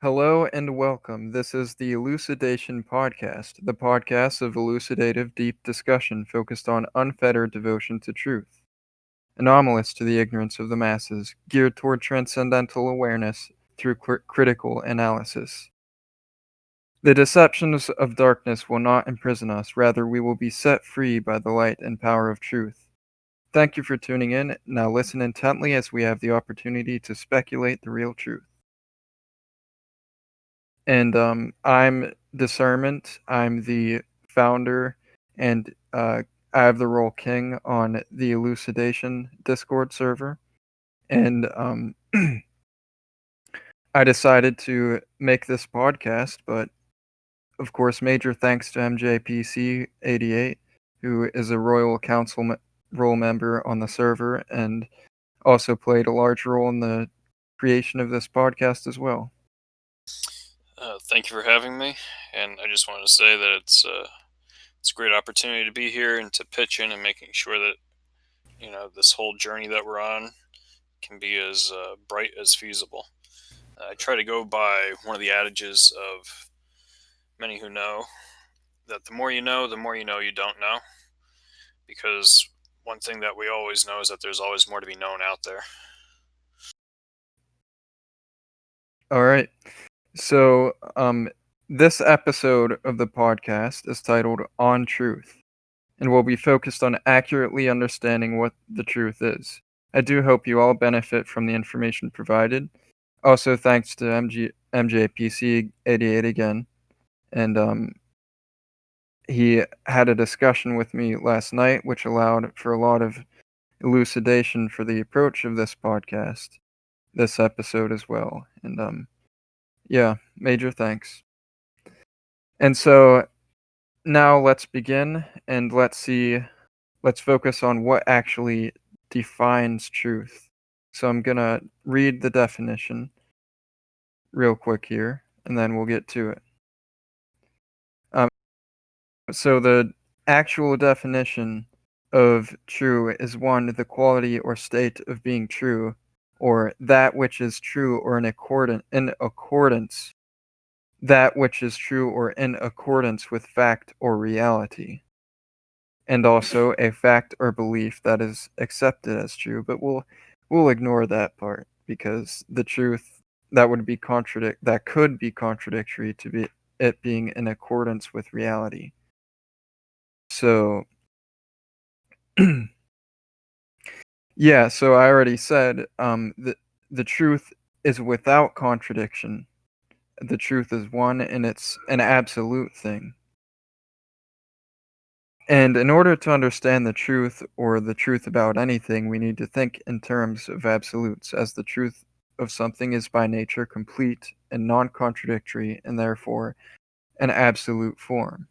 Hello and welcome. This is the Elucidation Podcast, the podcast of elucidative, deep discussion focused on unfettered devotion to truth, anomalous to the ignorance of the masses, geared toward transcendental awareness through critical analysis. The deceptions of darkness will not imprison us, rather, we will be set free by the light and power of truth. Thank you for tuning in. Now listen intently as we have the opportunity to speculate the real truth. And I'm Discernment. I'm the founder, and I have the role King on the Elucidation Discord server. And I decided to make this podcast, but of course, major thanks to MJPC88, who is a Royal Council role member on the server and also played a large role in the creation of this podcast as well. Thank you for having me, and I just wanted to say that it's a great opportunity to be here and to pitch in and making sure that this whole journey that we're on can be as bright as feasible. I try to go by one of the adages of many who know that the more you know, the more you know you don't know, because one thing that we always know is that there's always more to be known out there. All right. So, this episode of the podcast is titled On Truth, and will be focused on accurately understanding what the truth is. I do hope you all benefit from the information provided. Also, thanks to MJPC88 again. And he had a discussion with me last night, which allowed for a lot of elucidation for the approach of this podcast, this episode as well. And yeah, major thanks. And so now let's begin and let's focus on what actually defines truth. So I'm going to read the definition real quick here and then we'll get to it. So the actual definition of true is one, the quality or state of being true, or that which is true or in accordance that which is true or in accordance with fact or reality, and also a fact or belief that is accepted as true. But we'll ignore that part because the truth that could be contradictory to it being in accordance with reality. So yeah, so I already said the truth is without contradiction. The truth is one and it's an absolute thing. And in order to understand the truth or the truth about anything, we need to think in terms of absolutes, as the truth of something is by nature complete and non contradictory and therefore an absolute form.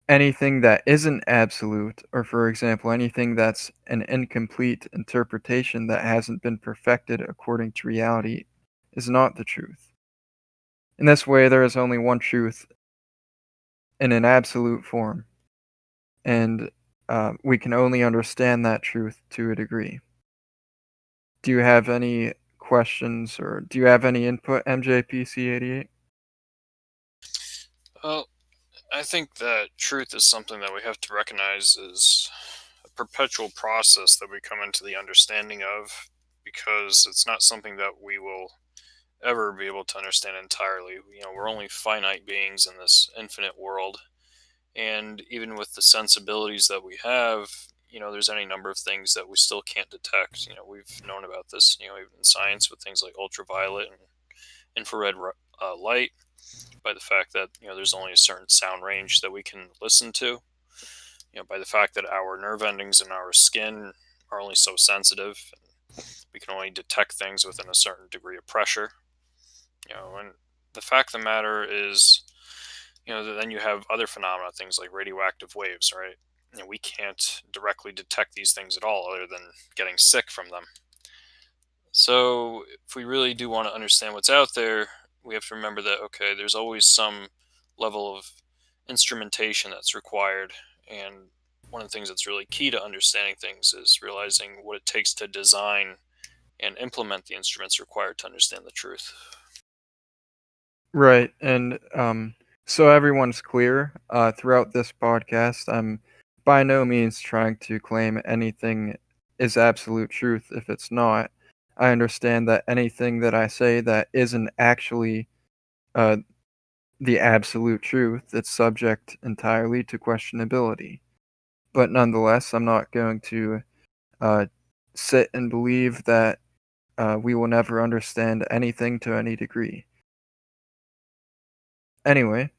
Anything that isn't absolute, or for example, anything that's an incomplete interpretation that hasn't been perfected according to reality, is not the truth. In this way, there is only one truth in an absolute form, and we can only understand that truth to a degree. Do you have any questions, or do you have any input, MJPC88? Well, I think that truth is something that we have to recognize as a perpetual process that we come into the understanding of, because it's not something that we will ever be able to understand entirely. We're only finite beings in this infinite world. And even with the sensibilities that we have, there's any number of things that we still can't detect. We've known about this, even in science with things like ultraviolet and infrared light, by the fact that there's only a certain sound range that we can listen to, by the fact that our nerve endings in our skin are only so sensitive, and we can only detect things within a certain degree of pressure. And the fact of the matter is, then you have other phenomena, things like radioactive waves, right? We can't directly detect these things at all other than getting sick from them. So if we really do want to understand what's out there, we have to remember that, okay, there's always some level of instrumentation that's required. And one of the things that's really key to understanding things is realizing what it takes to design and implement the instruments required to understand the truth. Right. And so everyone's clear throughout this podcast, I'm by no means trying to claim anything is absolute truth if it's not. I understand that anything that I say that isn't actually uh, the absolute truth, it's subject entirely to questionability. But nonetheless, I'm not going to uh, sit and believe that we will never understand anything to any degree. Anyway,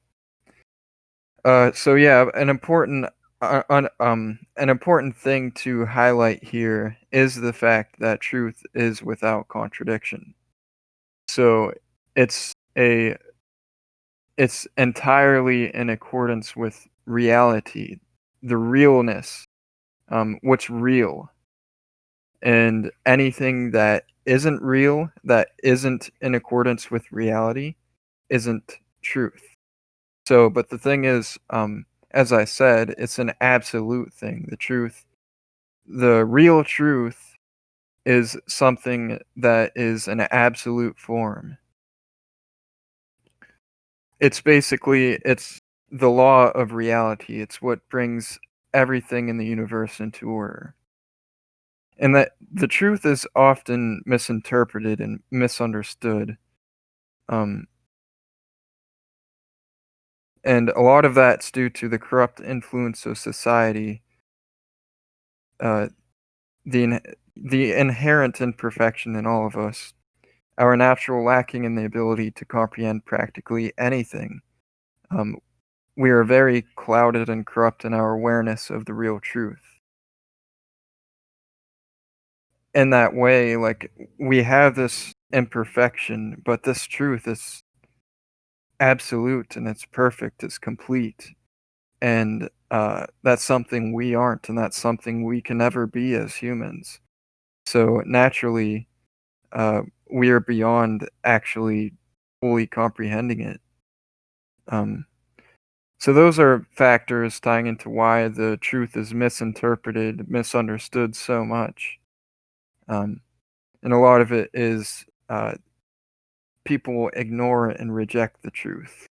so yeah, an important thing to highlight here is the fact that truth is without contradiction. So it's a it's entirely in accordance with reality, the realness, what's real, and anything that isn't real, that isn't in accordance with reality, isn't truth. So, but the thing is, as I said, it's an absolute thing. The real truth is something that is an absolute form. It's the law of reality. It's what brings everything in the universe into order. And that the truth is often misinterpreted and misunderstood. Um, and a lot of that's due to the corrupt influence of society, uh, the inherent imperfection in all of us, our natural lacking in the ability to comprehend practically anything. Um, we are very clouded and corrupt in our awareness of the real truth. In that way, like, we have this imperfection, but this truth is absolute and it's perfect, it's complete. And that's something we aren't, and that's something we can never be as humans. So naturally, uh, we are beyond actually fully comprehending it. Um, so those are factors tying into why the truth is misinterpreted, misunderstood so much. Um, and a lot of it is people ignore and reject the truth.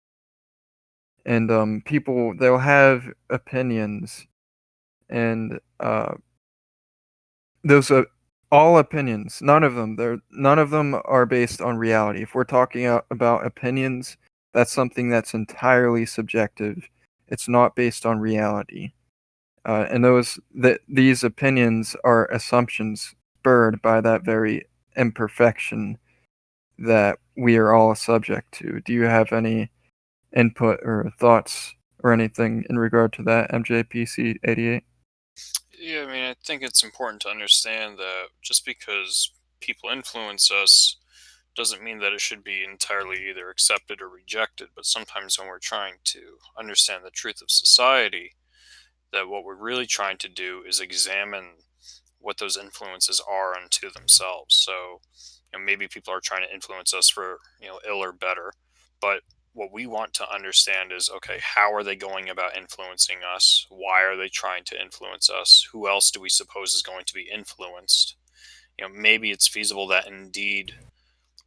And people, they'll have opinions, and those are all opinions. None of them are based on reality. If we're talking about opinions, that's something that's entirely subjective. It's not based on reality. And these opinions are assumptions spurred by that very imperfection that we are all subject to. Do you have any input or thoughts or anything in regard to that, MJPC 88? Yeah, I mean, I think it's important to understand that just because people influence us doesn't mean that it should be entirely either accepted or rejected. But sometimes when we're trying to understand the truth of society, that what we're really trying to do is examine what those influences are unto themselves. So, maybe people are trying to influence us for, ill or better, but what we want to understand is, okay, how are they going about influencing us? Why are they trying to influence us? Who else do we suppose is going to be influenced? Maybe it's feasible that indeed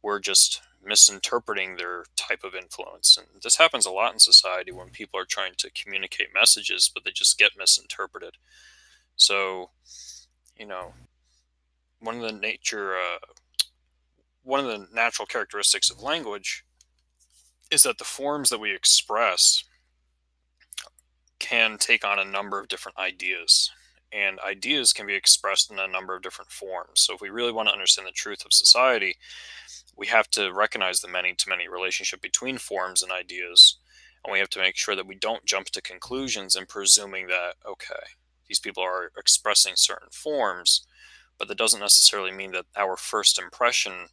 we're just misinterpreting their type of influence. And this happens a lot in society when people are trying to communicate messages, but they just get misinterpreted. So, you know, one of the nature, one of the natural characteristics of language is that the forms that we express can take on a number of different ideas. And ideas can be expressed in a number of different forms. So, if we really want to understand the truth of society, we have to recognize the many to many relationship between forms and ideas. And we have to make sure that we don't jump to conclusions and presuming that, okay, these people are expressing certain forms, but that doesn't necessarily mean that our first impression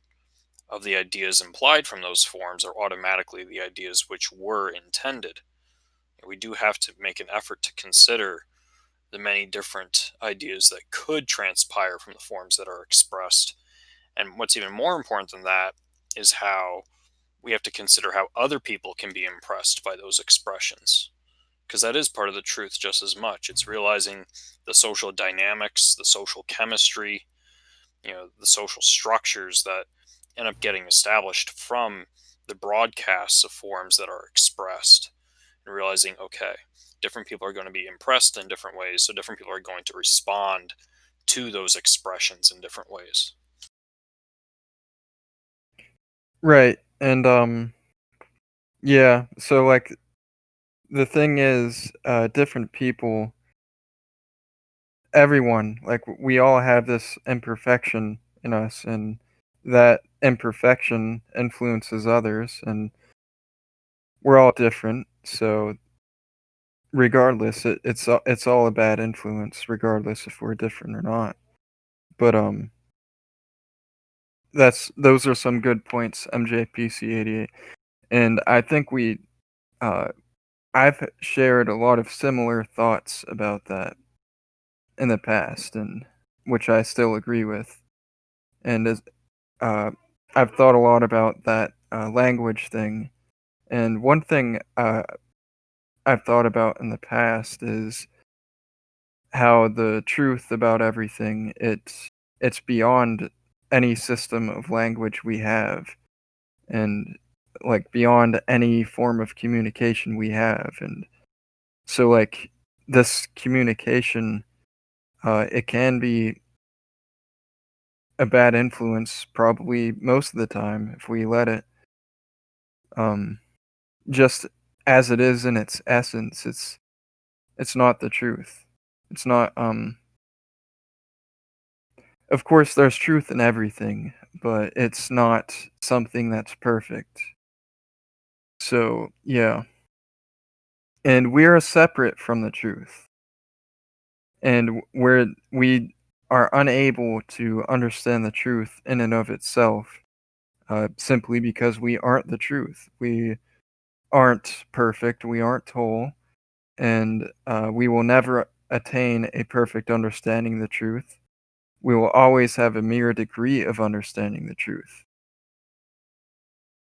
of the ideas implied from those forms are automatically the ideas which were intended. We do have to make an effort to consider the many different ideas that could transpire from the forms that are expressed. And what's even more important than that is how we have to consider how other people can be impressed by those expressions. Because that is part of the truth just as much. It's realizing the social dynamics, the social chemistry, the social structures that end up getting established from the broadcasts of forms that are expressed, and realizing, okay, different people are going to be impressed in different ways, so different people are going to respond to those expressions in different ways. Right. And yeah, so like the thing is, different people, everyone, like we all have this imperfection in us, and that imperfection influences others, and we're all different. So regardless, it's all a bad influence, regardless if we're different or not. But those are some good points, MJPC88, and I think uh I've shared a lot of similar thoughts about that in the past, and which I still agree with. And as uh, I've thought a lot about that language thing. And one thing I've thought about in the past is how the truth about everything it's beyond any system of language we have, and like beyond any form of communication we have. And so like this communication, it can be a bad influence probably most of the time if we let it. Um, just as it is in its essence, it's not the truth. It's not. Of course, there's truth in everything, but it's not something that's perfect. So yeah, and we're separate from the truth, and we are unable to understand the truth in and of itself, simply because we aren't the truth. We aren't perfect. We aren't whole, and we will never attain a perfect understanding of the truth. We will always have a mere degree of understanding the truth.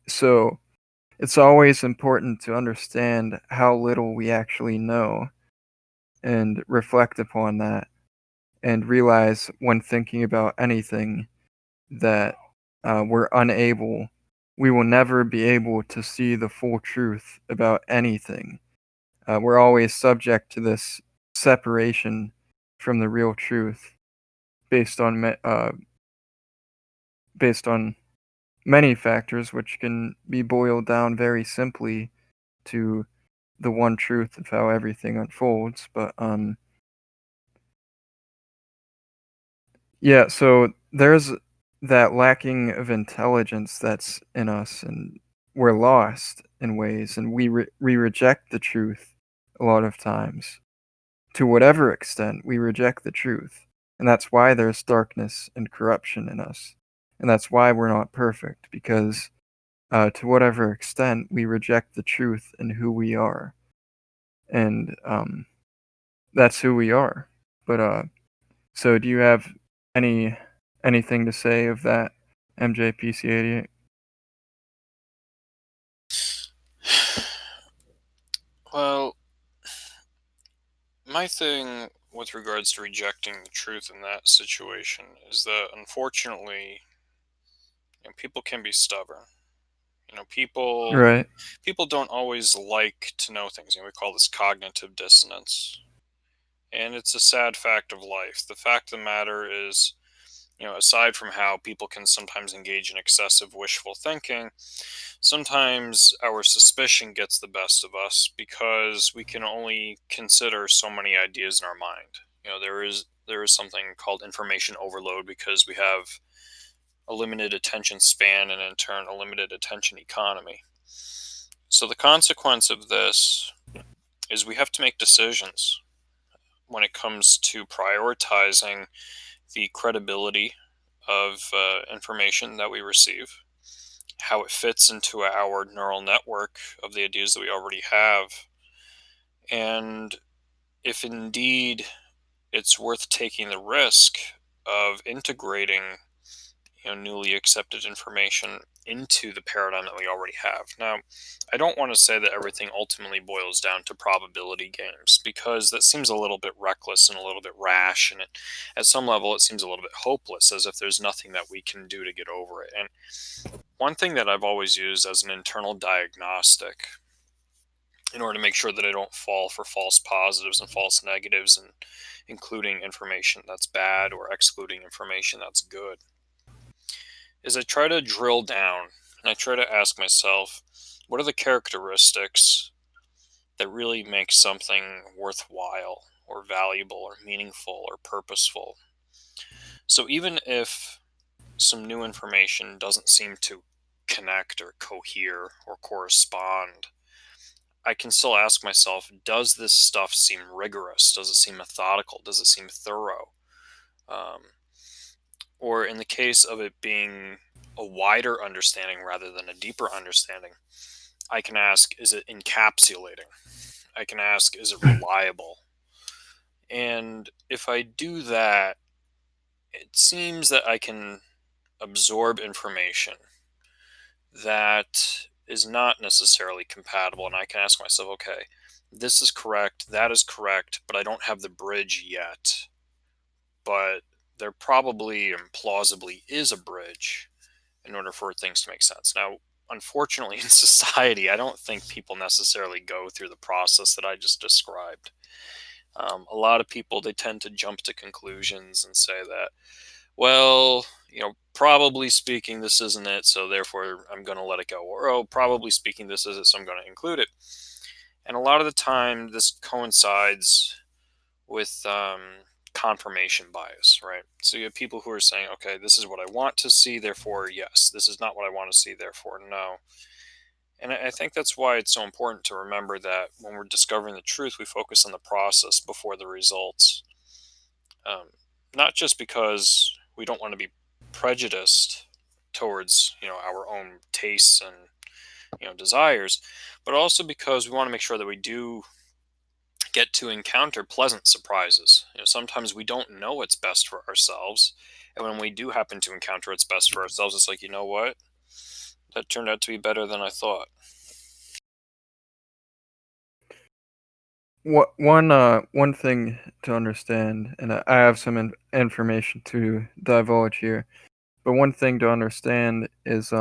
So it's always important to understand how little we actually know and reflect upon that and realize when thinking about anything that we will never be able to see the full truth about anything. We're always subject to this separation from the real truth based on based on many factors, which can be boiled down very simply to the one truth of how everything unfolds. But yeah, so there's that lacking of intelligence that's in us, and we're lost in ways, and we reject the truth a lot of times. To whatever extent, we reject the truth, and that's why there's darkness and corruption in us, and that's why we're not perfect, because to whatever extent we reject the truth in who we are, and that's who we are. But so do you have any anything to say of that, MJPC88? Well, my thing with regards to rejecting the truth in that situation is that, unfortunately, people can be stubborn. Right. People don't always like to know things. We call this cognitive dissonance, and it's a sad fact of life. The fact of the matter is, aside from how people can sometimes engage in excessive wishful thinking, sometimes our suspicion gets the best of us because we can only consider so many ideas in our mind. There is something called information overload because we have a limited attention span and in turn a limited attention economy. So the consequence of this is we have to make decisions when it comes to prioritizing the credibility of information that we receive, how it fits into our neural network of the ideas that we already have, and if indeed it's worth taking the risk of integrating, newly accepted information into the paradigm that we already have. Now, I don't want to say that everything ultimately boils down to probability games, because that seems a little bit reckless and a little bit rash, and at some level it seems a little bit hopeless, as if there's nothing that we can do to get over it. And one thing that I've always used as an internal diagnostic, in order to make sure that I don't fall for false positives and false negatives, and including information that's bad or excluding information that's good, is I try to drill down and I try to ask myself, what are the characteristics that really make something worthwhile or valuable or meaningful or purposeful? So even if some new information doesn't seem to connect or cohere or correspond, I can still ask myself, does this stuff seem rigorous? Does it seem methodical? Does it seem thorough? Um, or in the case of it being a wider understanding rather than a deeper understanding, I can ask, is it encapsulating? I can ask, is it reliable? And if I do that, it seems that I can absorb information that is not necessarily compatible. And I can ask myself, okay, this is correct, that is correct, but I don't have the bridge yet. But there probably and plausibly is a bridge in order for things to make sense. Now, unfortunately, in society, I don't think people necessarily go through the process that I just described. A lot of people, they tend to jump to conclusions and say that, well, probably speaking, this isn't it, so therefore I'm going to let it go. Or, oh, probably speaking, this is it, so I'm going to include it. And a lot of the time, this coincides with confirmation bias, right? So you have people who are saying, okay, this is what I want to see, therefore, yes. This is not what I want to see, therefore, no. And I think that's why it's so important to remember that when we're discovering the truth, we focus on the process before the results. Um, Not just because we don't want to be prejudiced towards, our own tastes and, desires, but also because we want to make sure that we do get to encounter pleasant surprises. Sometimes we don't know what's best for ourselves, and when we do happen to encounter what's best for ourselves, it's like, you know what? That turned out to be better than I thought. One thing to understand, and I have some information to divulge here, but one thing to understand is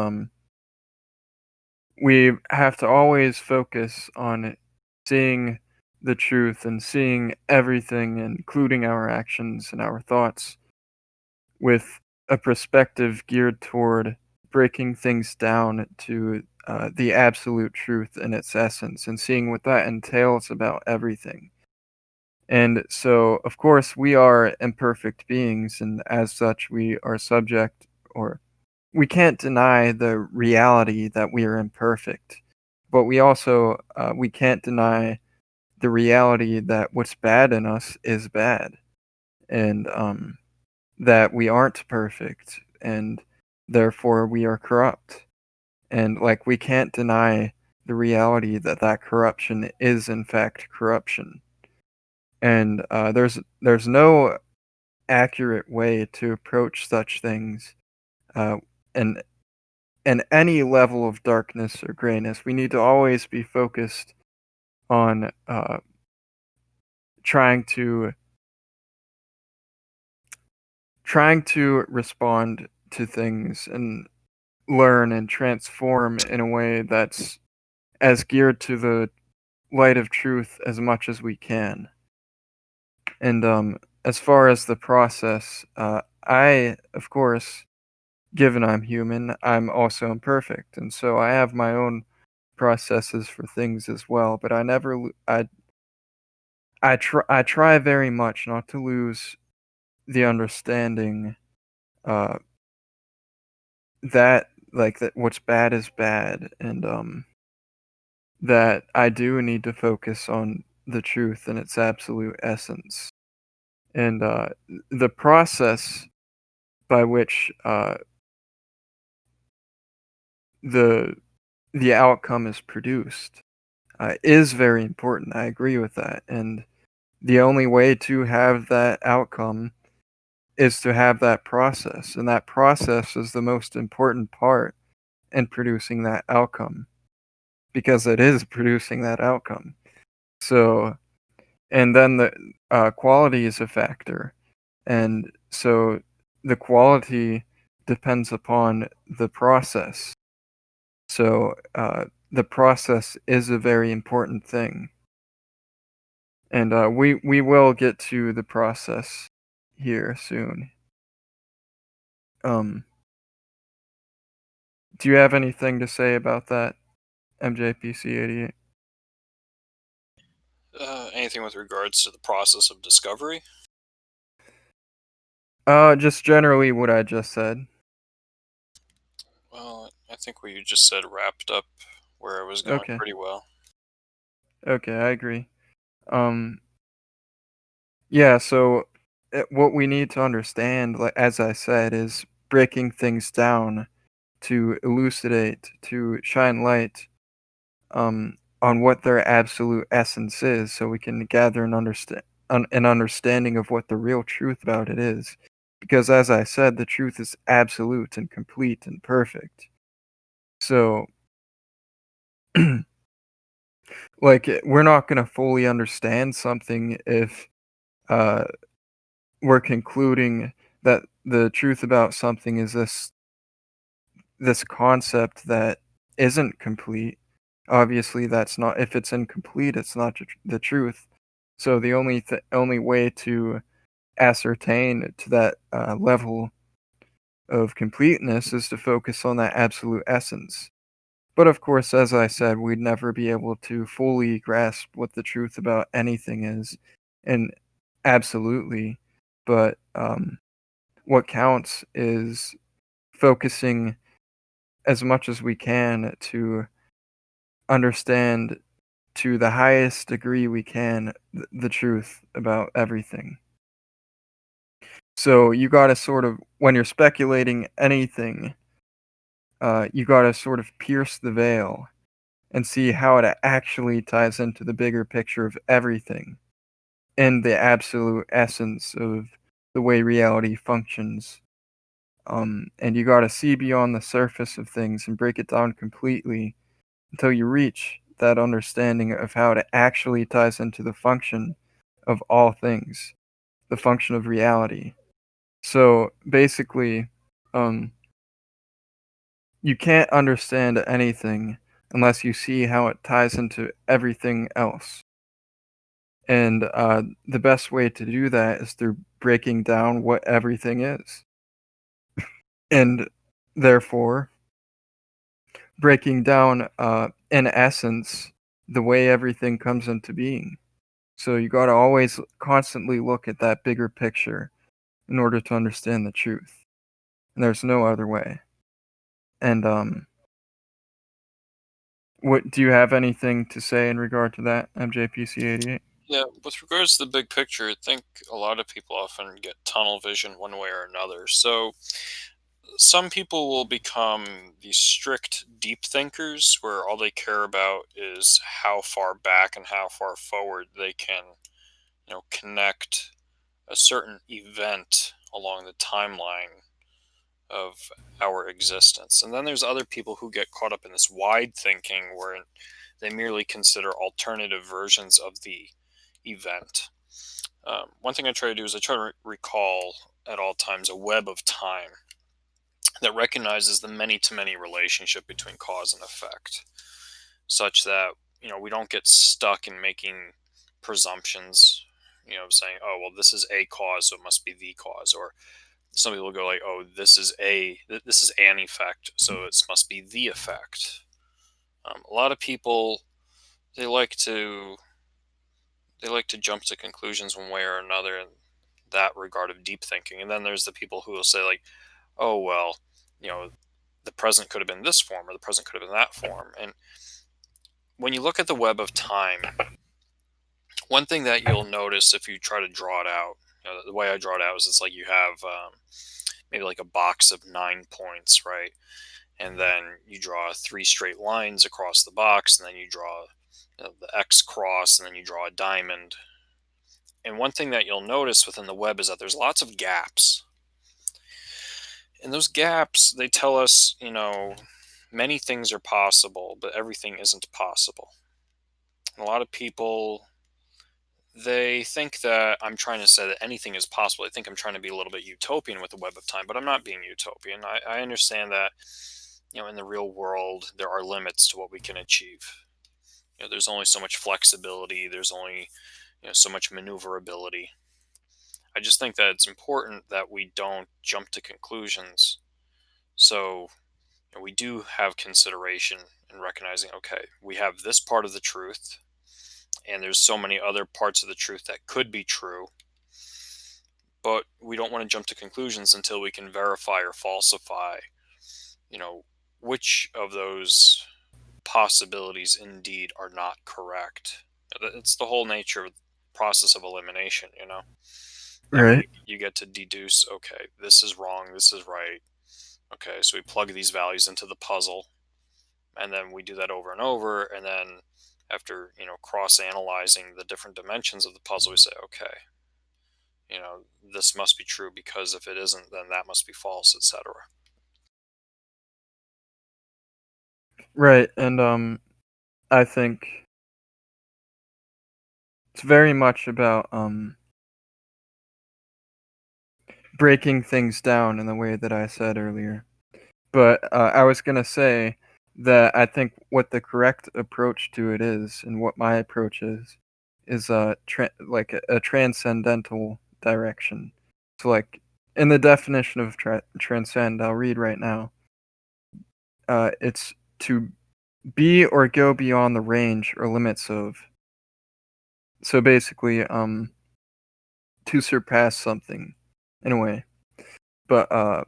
we have to always focus on seeing the truth and seeing everything, including our actions and our thoughts, with a perspective geared toward breaking things down to the absolute truth in its essence and seeing what that entails about everything. And so, of course, we are imperfect beings, and as such, we are subject, or we can't deny the reality that we are imperfect. But we can't deny the reality that what's bad in us is bad, and that we aren't perfect, and therefore we are corrupt. And like we can't deny the reality that corruption is in fact corruption. And there's no accurate way to approach such things, uh, and any level of darkness or grayness. We need to always be focused on trying to respond to things and learn and transform in a way that's as geared to the light of truth as much as we can. And as far as the process, I, of course, given I'm human, I'm also imperfect, and so I have my own processes for things as well. But I never, I try very much not to lose the understanding uh, that that what's bad is bad, and that I do need to focus on the truth in its absolute essence, and the process by which the outcome is produced is very important. I agree with that, and the only way to have that outcome is to have that process, and that process is the most important part in producing that outcome because it is producing that outcome. So, and then the quality is a factor, and so the quality depends upon the process. So, the process is a very important thing, and we will get to the process here soon. Um, do you have anything to say about that, MJPC88? Anything with regards to the process of discovery? Just generally what I just said. Well, I think what you just said wrapped up where I was going Okay, pretty well. okay, I agree. Um, yeah, so what we need to understand, like as I said, is breaking things down to elucidate, to shine light on what their absolute essence is, so we can gather an understanding of what the real truth about it is. Because as I said, the truth is absolute and complete and perfect. So, like, we're not gonna fully understand something if uh, we're concluding that the truth about something is this concept that isn't complete. Obviously, that's not if it's incomplete, it's not the truth. So the only way to ascertain to that level of completeness is to focus on that absolute essence. But of course, as I said, we'd never be able to fully grasp what the truth about anything is, and absolutely. But what counts is focusing as much as we can to understand to the highest degree we can the truth about everything. So you got to sort of, when you're speculating anything, you got to sort of pierce the veil and see how it actually ties into the bigger picture of everything and the absolute essence of the way reality functions. And you got to see beyond the surface of things and break it down completely until you reach that understanding of how it actually ties into the function of all things, the function of reality. So basically, um, you can't understand anything unless you see how it ties into everything else. And the best way to do that is through breaking down what everything is. And therefore, breaking down, in essence, the way everything comes into being. So you got to always constantly look at that bigger picture in order to understand the truth. And there's no other way. And what do you have anything to say in regard to that, MJPC88? Yeah, with regards to the big picture, I think a lot of people often get tunnel vision one way or another. So some people will become these strict deep thinkers where all they care about is how far back and how far forward they can, connect a certain event along the timeline of our existence. And then there's other people who get caught up in this wide thinking where they merely consider alternative versions of the event. One thing I try to do is I try to recall at all times a web of time that recognizes the many to many relationship between cause and effect, such that we don't get stuck in making presumptions. Saying, "Oh, well, this is a cause, so it must be the cause," or some people go like, "Oh, this is an effect, so it must be the effect." A lot of people they like to they like to jump to conclusions one way or another in that regard of deep thinking. And then there's the people who will say like, "Oh well, you know, the present could have been this form or the present could have been that form." And when you look at the web of time, one thing that you'll notice if you try to draw it out, the way I draw it out is it's like you have maybe like a box of 9 points, right? And then you draw three straight lines across the box, and then you draw the X cross, and then you draw a diamond. And one thing that you'll notice within the web is that there's lots of gaps. And those gaps, they tell us, many things are possible, but everything isn't possible. And a lot of people, they think that I'm trying to say that anything is possible. I think I'm trying to be a little bit utopian with the web of time, but I'm not being utopian. I understand that, in the real world, there are limits to what we can achieve. There's only so much flexibility. There's only, so much maneuverability. I just think that it's important that we don't jump to conclusions. So we do have consideration in recognizing, okay, we have this part of the truth, and there's so many other parts of the truth that could be true, but we don't want to jump to conclusions until we can verify or falsify, you know, which of those possibilities indeed are not correct. It's the whole nature of the process of elimination. That way Right. you get to deduce, okay, this is wrong, this is right. Okay, so we plug these values into the puzzle, and then we do that over and over, and then after, cross analyzing the different dimensions of the puzzle, we say, okay, this must be true, because if it isn't, then that must be false, etc. Right. And I think it's very much about breaking things down in the way that I said earlier. But I was gonna say that I think what the correct approach to it is, and what my approach is like a transcendental direction. So, like, in the definition of transcend, I'll read right now. It's to be or go beyond the range or limits of. So basically, to surpass something, in a way. But a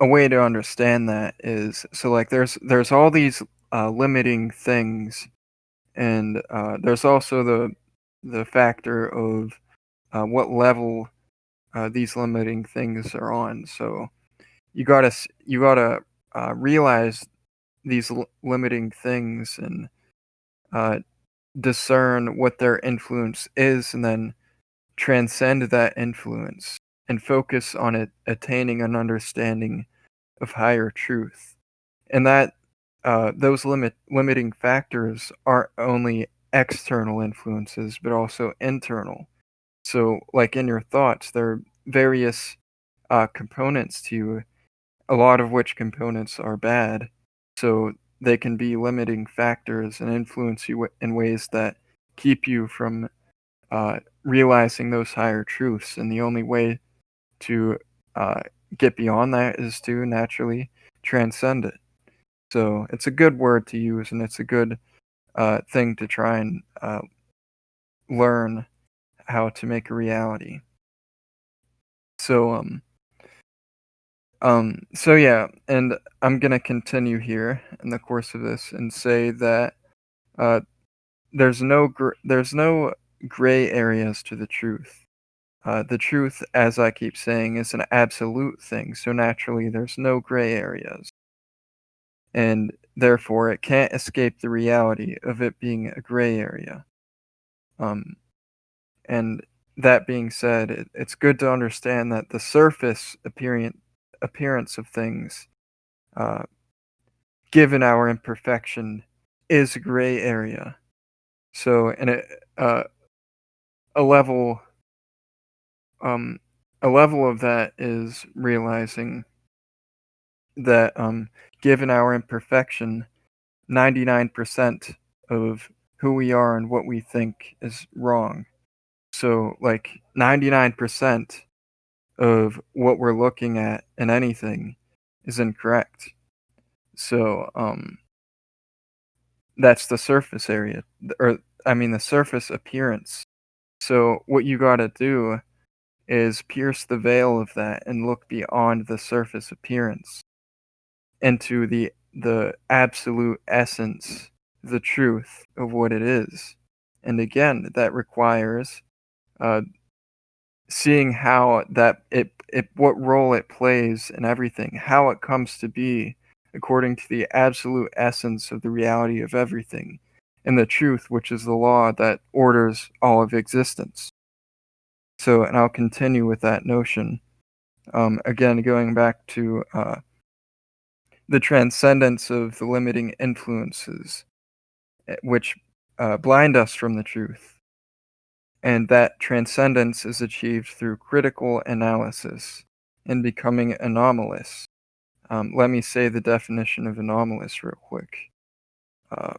way to understand that is, so like there's all these limiting things, and there's also the factor of what level these limiting things are on. So you gotta realize these limiting things, and uh, discern what their influence is, and then transcend that influence and focus on it attaining an understanding of higher truth. And that those limiting factors aren't only external influences, but also internal. So, like in your thoughts, there are various components to you, a lot of which components are bad. So they can be limiting factors and influence you in ways that keep you from realizing those higher truths. And the only way to uh, get beyond that is to naturally transcend it. So it's a good word to use, and it's a good thing to try and learn how to make a reality. So so yeah, and I'm gonna continue here in the course of this and say that uh, there's no gray areas to the truth. The truth, as I keep saying, is an absolute thing, so naturally there's no gray areas, and therefore it can't escape the reality of it being a gray area. Um, and that being said, it's good to understand that the surface appearance of things, uh, given our imperfection, is a gray area. So, and uh, a level, um, a level of that is realizing that, given our imperfection, 99% of who we are and what we think is wrong. So, like, 99% of what we're looking at in anything is incorrect. So, that's the surface area, or I mean, the surface appearance. So, what you gotta do is pierce the veil of that and look beyond the surface appearance into the absolute essence, the truth of what it is. And again, that requires uh, seeing how it what role it plays in everything, how it comes to be according to the absolute essence of the reality of everything, and the truth, which is the law that orders all of existence. So, and I'll continue with that notion. Again, going back to the transcendence of the limiting influences, which blind us from the truth. And that transcendence is achieved through critical analysis and becoming anomalous. Let me say the definition of anomalous real quick. Uh,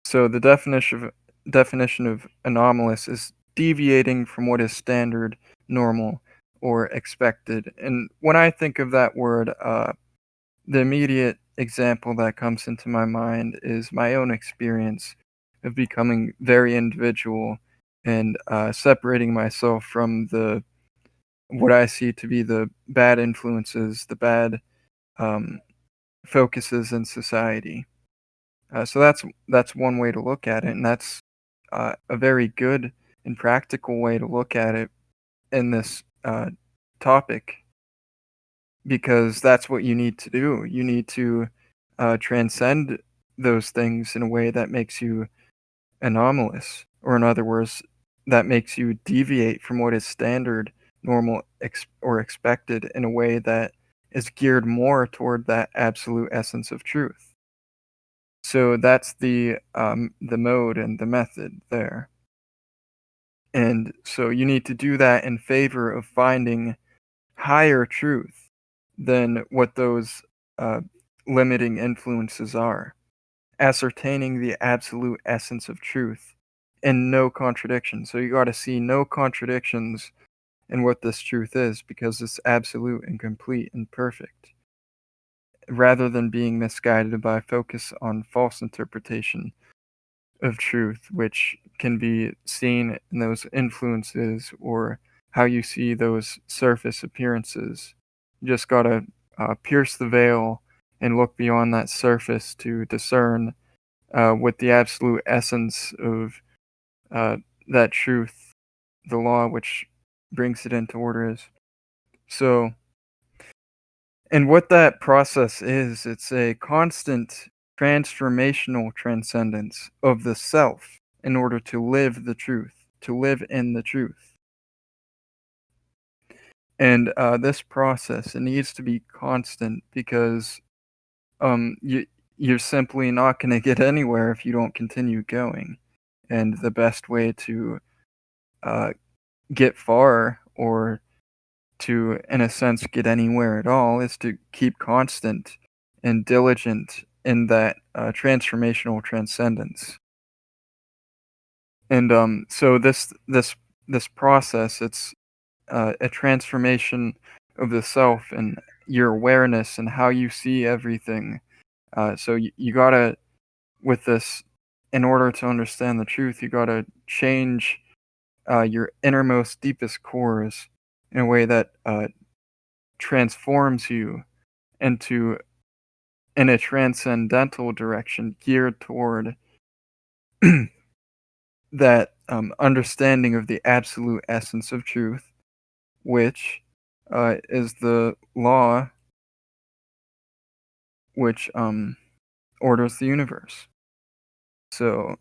so the definition of anomalous is deviating from what is standard, normal, or expected. And when I think of that word, the immediate example that comes into my mind is my own experience of becoming very individual and separating myself from the what I see to be the bad influences, the bad um, focuses in society. So that's one way to look at it, and that's a very good and practical way to look at it in this topic, because that's what you need to do. You need to transcend those things in a way that makes you anomalous, or in other words, that makes you deviate from what is standard, normal, or expected in a way that is geared more toward that absolute essence of truth. So that's the mode and the method there. And so you need to do that in favor of finding higher truth than what those uh, limiting influences are, ascertaining the absolute essence of truth and no contradiction. So you got to see no contradictions in what this truth is, because it's absolute and complete and perfect, rather than being misguided by focus on false interpretation of truth, which can be seen in those influences or how you see those surface appearances. You just gotta pierce the veil and look beyond that surface to discern what the absolute essence of uh, that truth, the law which brings it into order, is. So, and what that process is, it's a constant transformational transcendence of the self in order to live the truth, to live in the truth. And this process, it needs to be constant, because you're simply not going to get anywhere if you don't continue going. And the best way to uh, get far, or to, in a sense, get anywhere at all, is to keep constant and diligent in that transformational transcendence. And so this process, it's a transformation of the self and your awareness and how you see everything. So you gotta, with this, in order to understand the truth, you gotta change your innermost, deepest cores in a way that transforms you into in a transcendental direction geared toward that understanding of the absolute essence of truth, which is the law which orders the universe. So,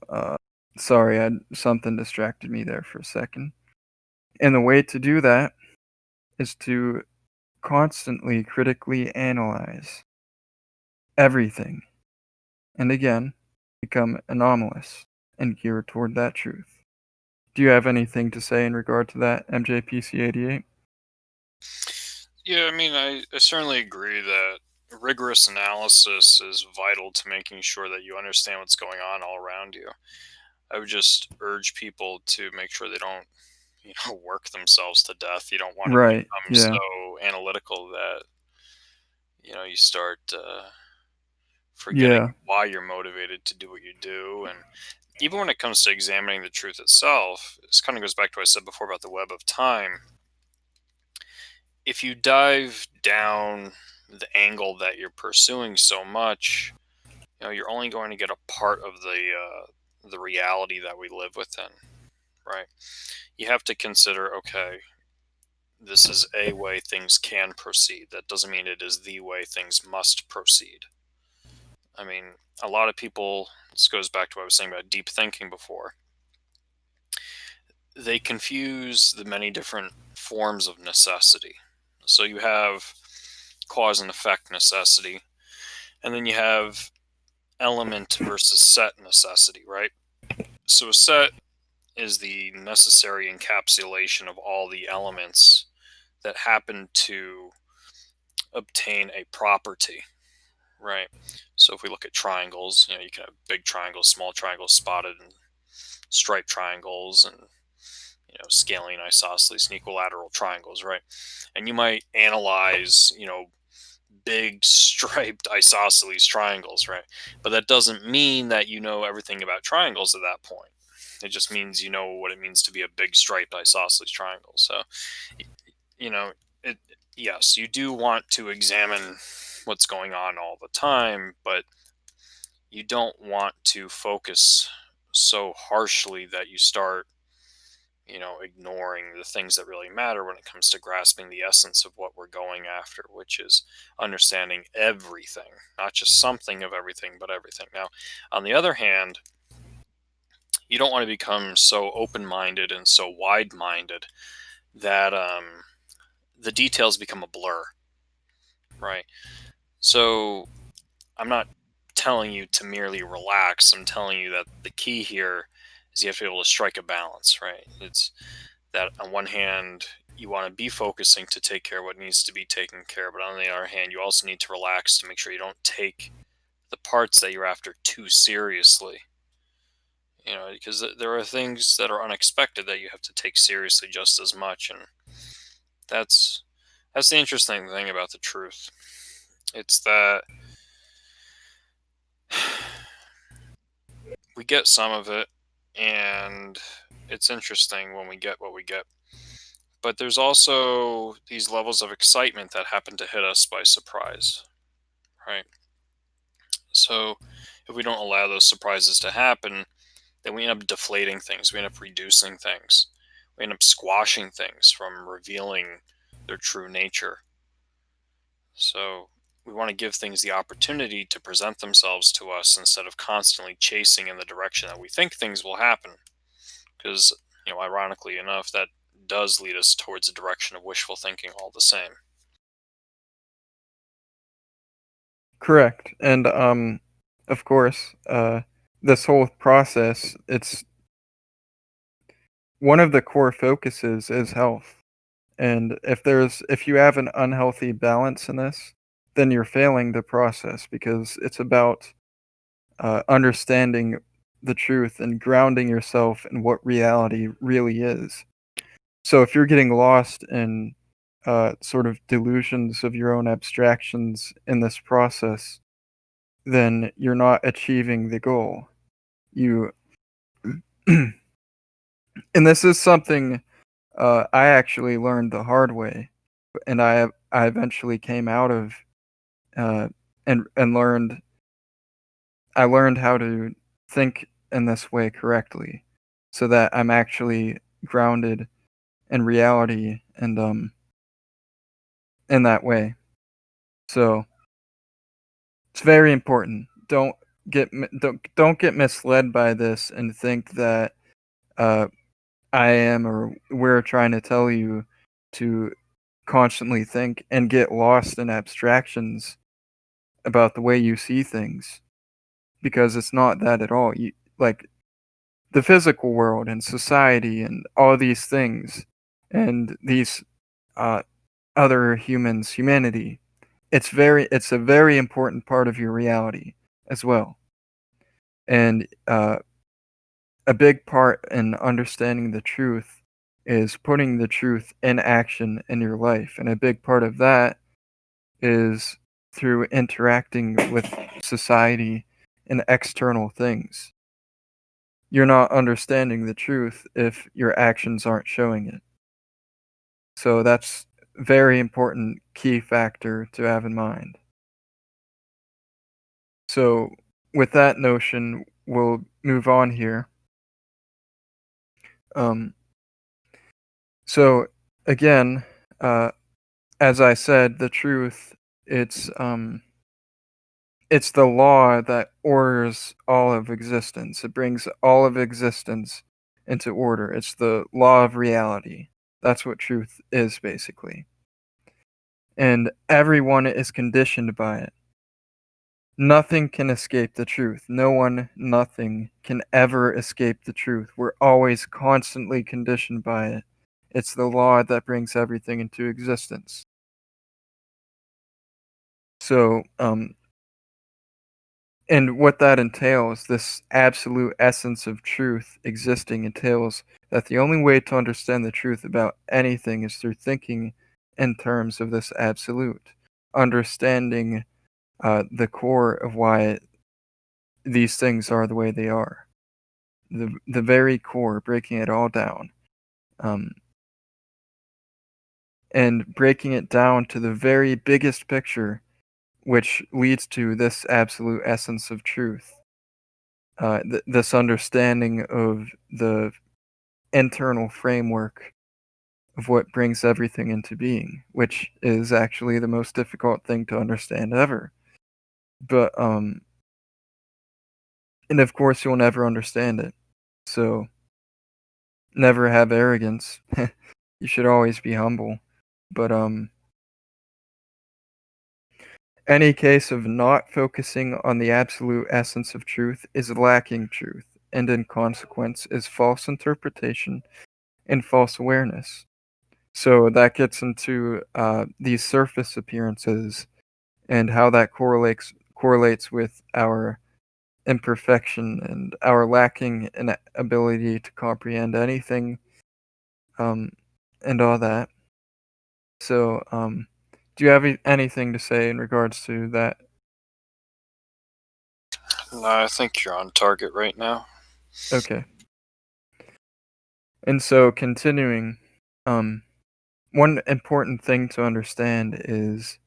sorry, something distracted me there for a second. And the way to do that is to constantly critically analyze everything, and again, become anomalous and geared toward that truth. Do you have anything to say in regard to that, MJPC88? Yeah, I mean, I certainly agree that rigorous analysis is vital to making sure that you understand what's going on all around you. I would just urge people to make sure they don't, work themselves to death. You don't want to Right. become Yeah. so analytical that, you start forgetting Yeah. why you're motivated to do what you do. And even when it comes to examining the truth itself, this kind of goes back to what I said before about the web of time. If you dive down the angle that you're pursuing so much, you're only going to get a part of the reality that we live within, right? You have to consider, okay, this is a way things can proceed. That doesn't mean it is the way things must proceed. I mean, a lot of people, this goes back to what I was saying about deep thinking before. they confuse the many different forms of necessity. So you have cause and effect necessity, and then you have element versus set necessity, right? So a set is the necessary encapsulation of all the elements that happen to obtain a property, right? So if we look at triangles, you can have big triangles, small triangles, spotted and striped triangles, and scalene, isosceles, and equilateral triangles, right? And you might analyze, big striped isosceles triangles, right? But that doesn't mean that you know everything about triangles at that point. It just means you know what it means to be a big striped isosceles triangle. So, you know, it yes, you do want to examine what's going on all the time, but you don't want to focus so harshly that you start ignoring the things that really matter when it comes to grasping the essence of what we're going after, which is understanding everything, not just something of everything, but everything. Now, on the other hand, you don't want to become so open minded and so wide minded that the details become a blur, right? So, I'm not telling you to merely relax. I'm telling you that the key here is you have to be able to strike a balance, right? It's that on one hand you want to be focusing to take care of what needs to be taken care of, but on the other hand you also need to relax to make sure you don't take the parts that you're after too seriously, because there are things that are unexpected that you have to take seriously just as much. And that's the interesting thing about the truth. It's that we get some of it, and it's interesting when we get what we get. But there's also these levels of excitement that happen to hit us by surprise, right? So if we don't allow those surprises to happen, then we end up deflating things. We end up reducing things. We end up squashing things from revealing their true nature. So we want to give things the opportunity to present themselves to us instead of constantly chasing in the direction that we think things will happen. Because, ironically enough, that does lead us towards a direction of wishful thinking all the same. Correct. And of course, this whole process, it's one of the core focuses is health. And if you have an unhealthy balance in this, then you're failing the process because it's about understanding the truth and grounding yourself in what reality really is. So if you're getting lost in sort of delusions of your own abstractions in this process, then you're not achieving the goal. You and this is something I actually learned the hard way, and I eventually came out of and learned I learned how to think in this way correctly, so that I'm actually grounded in reality and in that way. So it's very important. Don't get misled by this and think that uh, I am or we're trying to tell you to constantly think and get lost in abstractions about the way you see things, because it's not that at all. You like the physical world and society and all these things and these uh, other humanity. It's a very important part of your reality as well, and a big part in understanding the truth is putting the truth in action in your life, and a big part of that is through interacting with society and external things. You're not understanding the truth if your actions aren't showing it. So that's a very important key factor to have in mind. So with that notion, we'll move on here. Um, so again, uh, as I said, the truth, it's the law that orders all of existence. It brings all of existence into order. It's the law of reality. That's what truth is, basically. And everyone is conditioned by it. Nothing can escape the truth. No one, nothing can ever escape the truth. We're always constantly conditioned by it. It's the law that brings everything into existence. So, and what that entails, this absolute essence of truth existing, entails that the only way to understand the truth about anything is through thinking in terms of this absolute, understanding the core of why these things are the way they are. The very core, breaking it all down, um, and breaking it down to the very biggest picture, which leads to this absolute essence of truth. This understanding of the internal framework of what brings everything into being, which is actually the most difficult thing to understand ever. But and of course you'll never understand it. So never have arrogance. You should always be humble. But any case of not focusing on the absolute essence of truth is lacking truth, and in consequence is false interpretation and false awareness. So that gets into these surface appearances and how that correlates with our imperfection and our lacking an ability to comprehend anything, um, and all that. So, do you have anything to say in regards to that? No, I think you're on target right now. Okay. And so, continuing, um, one important thing to understand is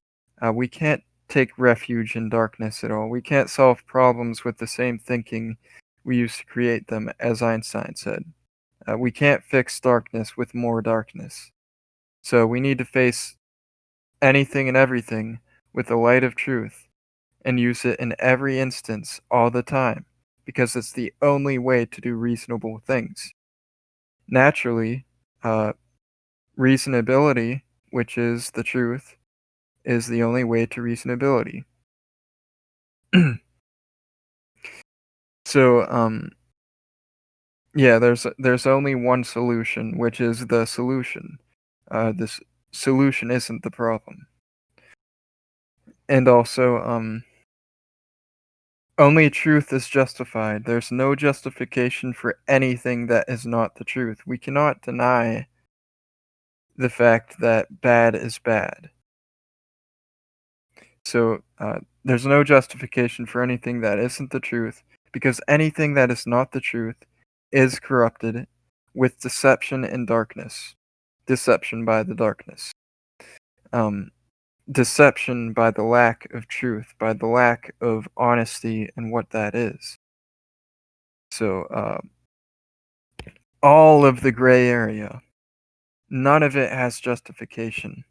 we can't take refuge in darkness at all. We can't solve problems with the same thinking we use to create them, as Einstein said. We can't fix darkness with more darkness. So we need to face anything and everything with the light of truth and use it in every instance all the time, because it's the only way to do reasonable things. Naturally, uh, reasonability, which is the truth, is the only way to reasonability. So, yeah, there's only one solution, which is the solution. This solution isn't the problem. And also, only truth is justified. There's no justification for anything that is not the truth. We cannot deny the fact that bad is bad. So, there's no justification for anything that isn't the truth, because anything that is not the truth is corrupted with deception and darkness. Deception by the darkness. Um, Deception by the lack of truth, by the lack of honesty and what that is. So, all of the gray area, none of it has justification.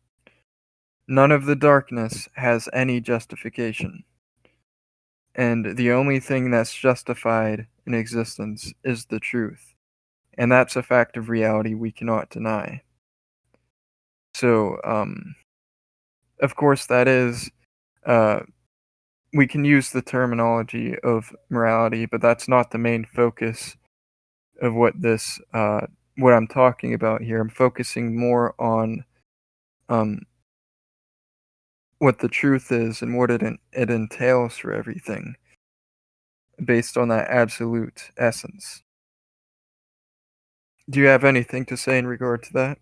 None of the darkness has any justification. And the only thing that's justified in existence is the truth. And that's a fact of reality we cannot deny. So, of course, that is, uh, we can use the terminology of morality, but that's not the main focus of what I'm talking about here. I'm focusing more on, um, what the truth is and what it entails for everything, based on that absolute essence. Do you have anything to say in regard to that?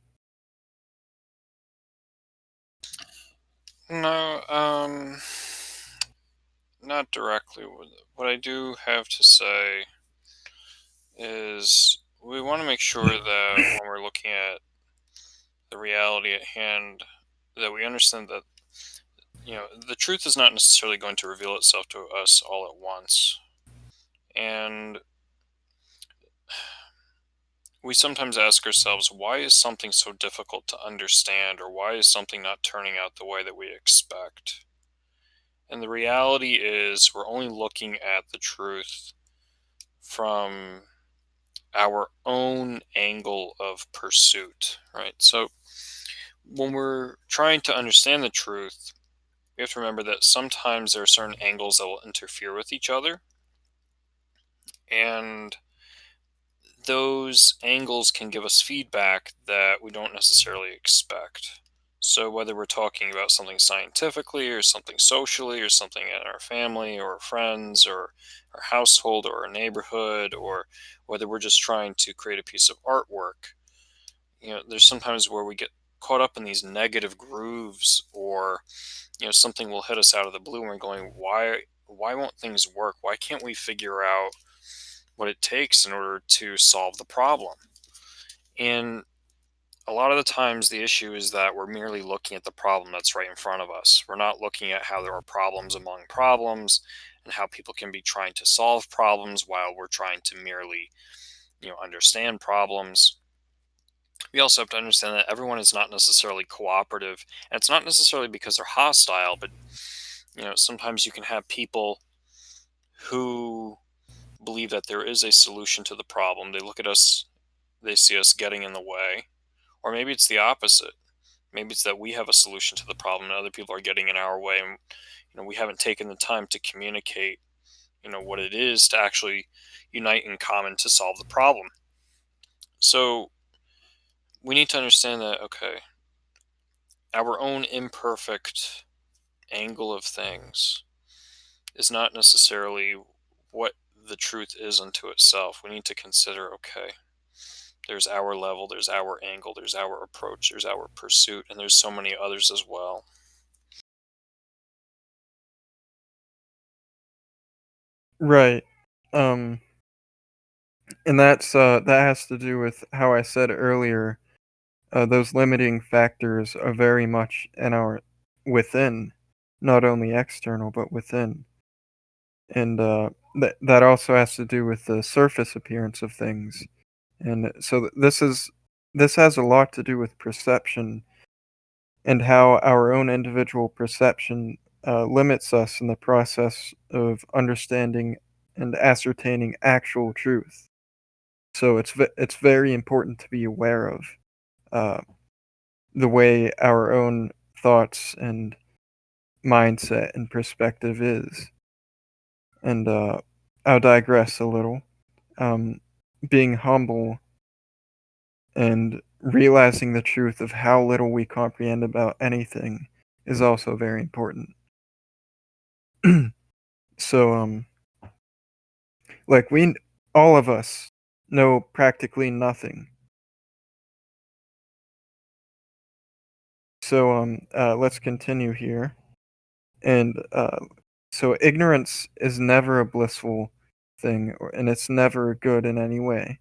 No, not directly. What I do have to say is we want to make sure that when we're looking at the reality at hand, that we understand that the truth is not necessarily going to reveal itself to us all at once, and we sometimes ask ourselves, why is something so difficult to understand, or why is something not turning out the way that we expect? And the reality is, we're only looking at the truth from our own angle of pursuit, right? So when we're trying to understand the truth, we have to remember that sometimes there are certain angles that will interfere with each other, and those angles can give us feedback that we don't necessarily expect. So, whether we're talking about something scientifically, or something socially, or something in our family, or friends, or our household, or our neighborhood, or whether we're just trying to create a piece of artwork, there's sometimes where we get caught up in these negative grooves, or something will hit us out of the blue and we're going, why won't things work? Why can't we figure out what it takes in order to solve the problem? And a lot of the times the issue is that we're merely looking at the problem that's right in front of us. We're not looking at how there are problems among problems, and how people can be trying to solve problems while we're trying to merely understand problems. We also have to understand that everyone is not necessarily cooperative, and it's not necessarily because they're hostile, but sometimes you can have people who believe that there is a solution to the problem. They look at us, they see us getting in the way. Or maybe it's the opposite. Maybe it's that we have a solution to the problem and other people are getting in our way, and we haven't taken the time to communicate what it is to actually unite in common to solve the problem. So we need to understand that, okay, our own imperfect angle of things is not necessarily what the truth is unto itself. We need to consider, okay, there's our level, there's our angle, there's our approach, there's our pursuit, and there's so many others as well. Right. Um, and that has to do with how I said earlier. Those limiting factors are very much in our within, not only external but within, and that also has to do with the surface appearance of things. And so this has a lot to do with perception and how our own individual perception limits us in the process of understanding and ascertaining actual truth. So it's very important to be aware of uh, the way our own thoughts and mindset and perspective is. And I'll digress a little. Um, Being humble and realizing the truth of how little we comprehend about anything is also very important. So, like all of us know practically nothing. So, let's continue here. And so, ignorance is never a blissful thing, and it's never good in any way.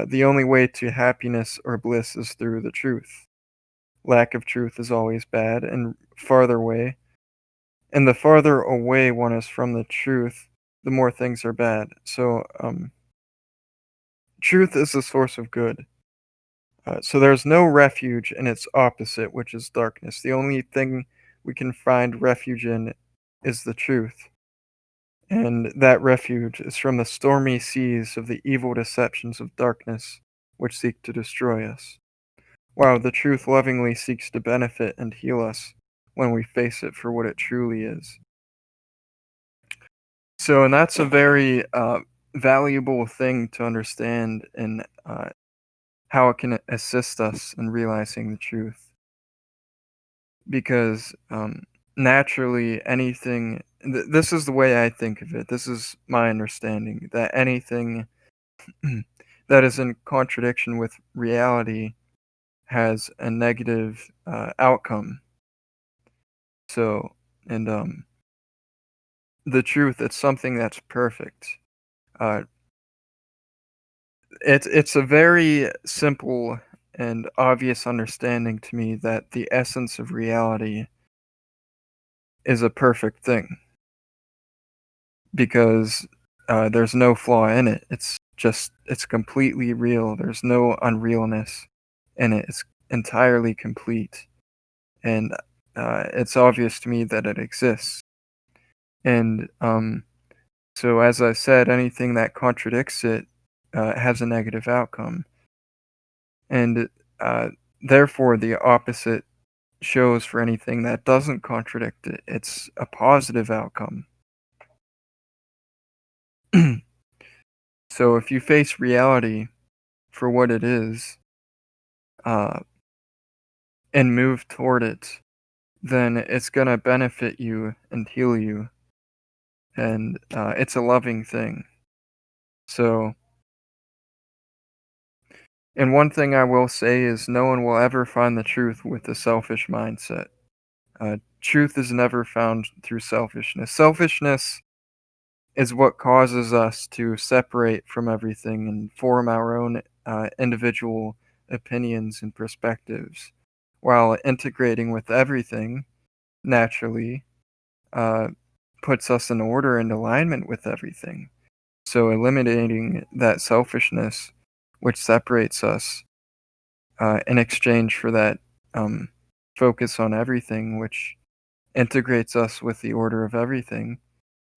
The only way to happiness or bliss is through the truth. Lack of truth is always bad, and farther away. And the farther away one is from the truth, the more things are bad. So, truth is the source of good. So there's no refuge in its opposite, which is darkness. The only thing we can find refuge in is the truth. And that refuge is from the stormy seas of the evil deceptions of darkness, which seek to destroy us. While the truth lovingly seeks to benefit and heal us when we face it for what it truly is. So, and that's a very valuable thing to understand in how it can assist us in realizing the truth. Because naturally, this is the way I think of it. This is my understanding that anything that is in contradiction with reality has a negative outcome. So, and the truth, it's something that's perfect. Uh, it's a very simple and obvious understanding to me that the essence of reality is a perfect thing because there's no flaw in it. It's completely real. There's no unrealness in it. It's entirely complete, and it's obvious to me that it exists. And so, as I said, anything that contradicts it has a negative outcome. And therefore, the opposite shows for anything that doesn't contradict it. It's a positive outcome. So if you face reality for what it is uh, and move toward it, then it's going to benefit you and heal you. And it's a loving thing. So, and one thing I will say is no one will ever find the truth with a selfish mindset. Truth is never found through selfishness. Selfishness is what causes us to separate from everything and form our own individual opinions and perspectives, while integrating with everything naturally uh, puts us in order and alignment with everything. So eliminating that selfishness, which separates us, in exchange for that focus on everything, which integrates us with the order of everything,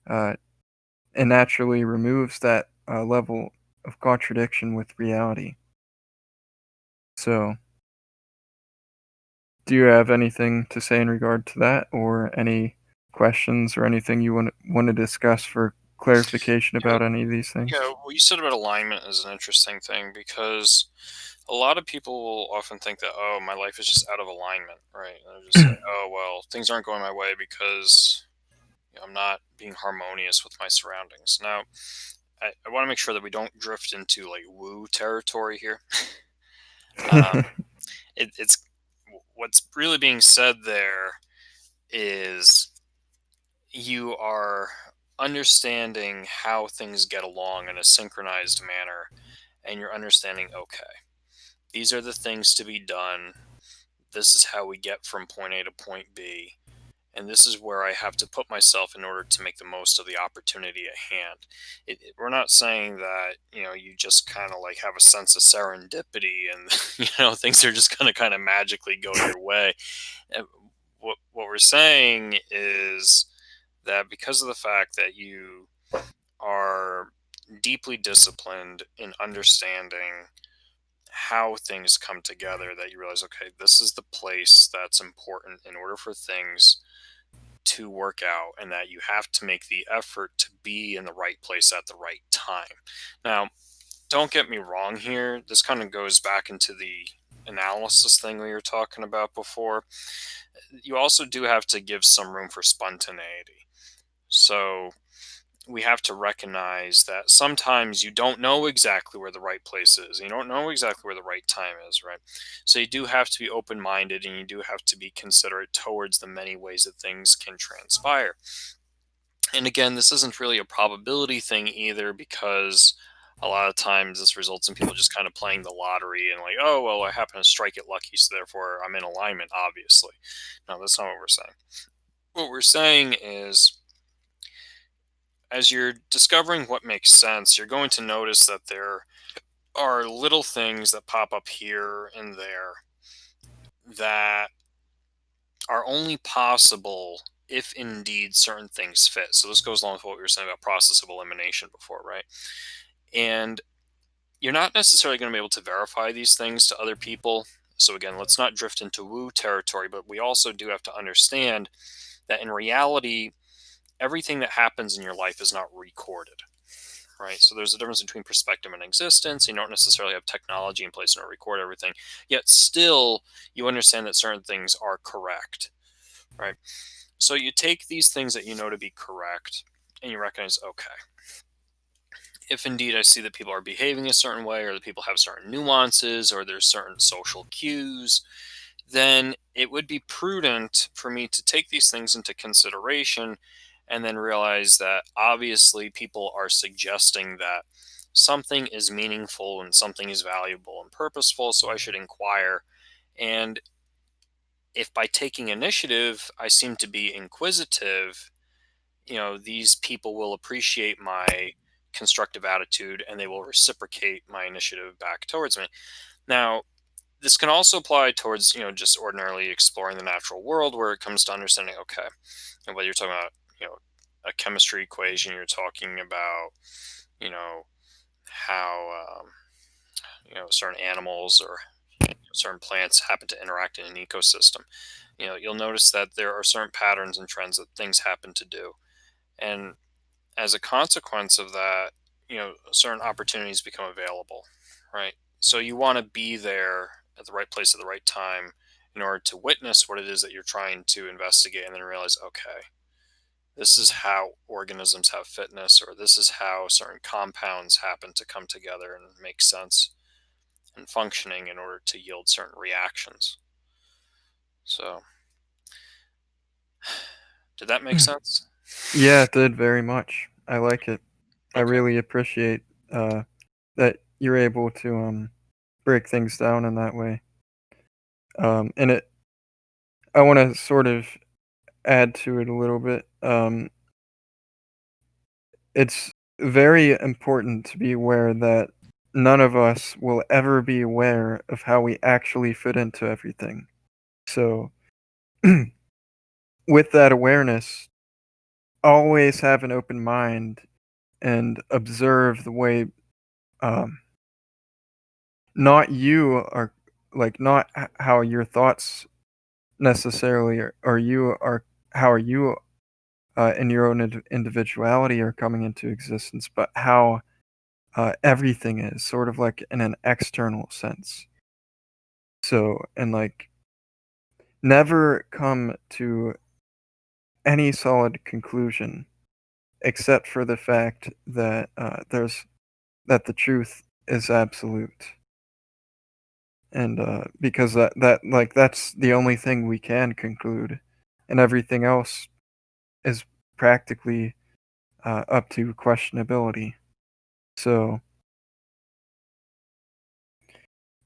uh, and naturally removes that level of contradiction with reality. So, do you have anything to say in regard to that, or any questions or anything you want to discuss for clarification Yeah, about any of these things? yeah. What you said about alignment is an interesting thing because a lot of people will often think that, oh, my life is just out of alignment, right? And they're just like, oh, well, things aren't going my way because I'm not being harmonious with my surroundings. Now, I want to make sure that we don't drift into like woo territory here. Um, it's what's really being said there is you are understanding how things get along in a synchronized manner, and you're understanding, okay, these are the things to be done. This is how we get from point A to point B. And this is where I have to put myself in order to make the most of the opportunity at hand. We're not saying that you just kind of like have a sense of serendipity and things are just going to kind of magically go your way. Uh, what we're saying is that because of the fact that you are deeply disciplined in understanding how things come together, that you realize, okay, this is the place that's important in order for things to work out, and that you have to make the effort to be in the right place at the right time. Now, don't get me wrong here. This kind of goes back into the analysis thing we were talking about before. You also do have to give some room for spontaneity. So, we have to recognize that sometimes you don't know exactly where the right place is. You don't know exactly where the right time is, right? So you do have to be open minded, and you do have to be considerate towards the many ways that things can transpire. And again, this isn't really a probability thing either, because a lot of times this results in people just kind of playing the lottery and like, oh, well, I happen to strike it lucky, so therefore I'm in alignment, obviously. No, that's not what we're saying. What we're saying is, as you're discovering what makes sense, you're going to notice that there are little things that pop up here and there that are only possible if indeed certain things fit. So this goes along with what we were saying about process of elimination before, right? And you're not necessarily going to be able to verify these things to other people. So again, let's not drift into woo territory, but we also do have to understand that in reality, everything that happens in your life is not recorded. Right. So there's a difference between perspective and existence. You don't necessarily have technology in place to record everything, yet still you understand that certain things are correct. Right. So you take these things that you know to be correct, and you recognize, okay, if indeed I see that people are behaving a certain way, or that people have certain nuances, or there's certain social cues, then it would be prudent for me to take these things into consideration, and then realize that obviously people are suggesting that something is meaningful and something is valuable and purposeful, so I should inquire. And if by taking initiative I seem to be inquisitive, these people will appreciate my constructive attitude, and they will reciprocate my initiative back towards me. Now, this can also apply towards just ordinarily exploring the natural world, where it comes to understanding, okay, and whether you're talking about a chemistry equation, you're talking about you know how certain animals or certain plants happen to interact in an ecosystem. You'll notice that there are certain patterns and trends that things happen to do, and as a consequence of that, certain opportunities become available, right? So you want to be there at the right place at the right time in order to witness what it is that you're trying to investigate, and then realize, okay, this is how organisms have fitness, or this is how certain compounds happen to come together and make sense and functioning in order to yield certain reactions. So, did that make sense? Yeah, it did very much. I like it. I Okay. really appreciate that you're able to break things down in that way. And I want to sort of add to it a little bit. It's very important to be aware that none of us will ever be aware of how we actually fit into everything. So, with that awareness, always have an open mind and observe the way um, not you are like not how your thoughts necessarily are you are how are you in your own individuality are coming into existence, but how everything is sort of like in an external sense. So, and like never come to any solid conclusion except for the fact that that the truth is absolute. And because that's the only thing we can conclude, and everything else is practically up to questionability. So,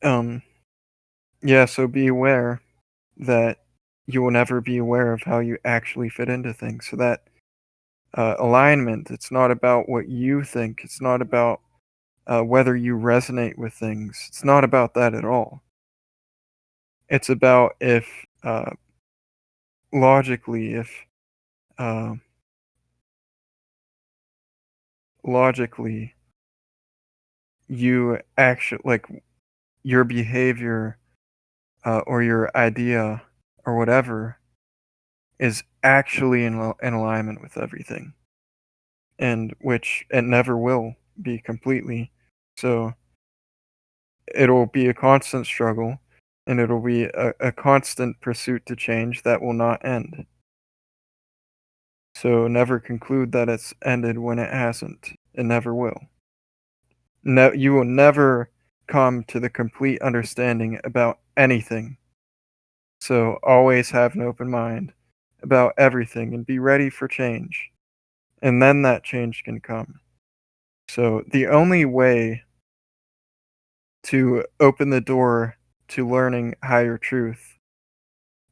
um, yeah, so be aware that you will never be aware of how you actually fit into things. So that alignment, it's not about what you think. It's not about whether you resonate with things. It's not about that at all. It's about if logically, if uh, logically you actually like your behavior or your idea or whatever is actually in alignment with everything, and which it never will be completely. So it'll be a constant struggle, and it'll be a constant pursuit to change that will not end. So never conclude that it's ended when it hasn't. It never will. No, you will never come to the complete understanding about anything. So always have an open mind about everything and be ready for change. And then that change can come. So the only way to open the door to learning higher truth